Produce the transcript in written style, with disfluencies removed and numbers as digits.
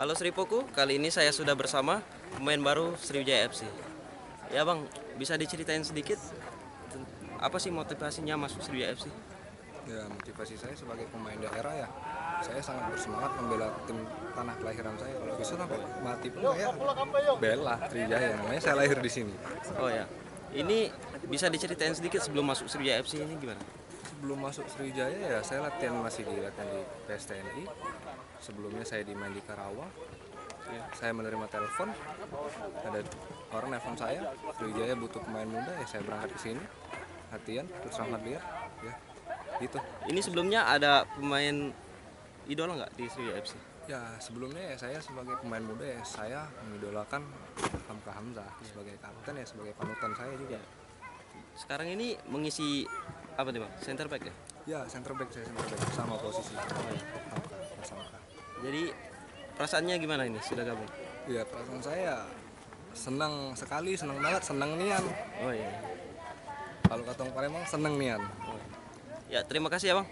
Halo Sripoku, kali ini saya sudah bersama pemain baru Sriwijaya FC. Ya Bang, bisa diceritain sedikit apa sih motivasinya masuk Sriwijaya FC? Ya, motivasi saya sebagai pemain daerah ya, saya sangat bersemangat membela tim tanah kelahiran saya. Kalau bisa sampai mati pun saya bela Sriwijaya. Namanya saya lahir di sini. Oh ya, ini bisa diceritain sedikit sebelum masuk Sriwijaya FC ini gimana? Sebelum masuk Sriwijaya ya, saya masih latihan di PSTNI. Sebelumnya saya di main di Karawang. Ya, saya menerima telepon, ada orang nelfon saya, Sriwijaya butuh pemain muda, ya saya berangkat ke sini, latihan, terus sangat lihat, ya gitu. Ini sebelumnya ada pemain idola nggak di Sriwijaya FC? Ya sebelumnya ya saya sebagai pemain muda ya saya mengidolakan Hamka Hamzah sebagai kapten ya, sebagai panutan saya juga. Sekarang ini mengisi apa nih Bang? Center back ya? Ya center back, saya center back sama posisi Hamka bersama. Jadi perasaannya gimana ini sudah gabung? Ya perasaan saya senang sekali, senang banget, senang nian. Oh iya. Kalau kata orang Palembang senang nian. Ya terima kasih ya Bang.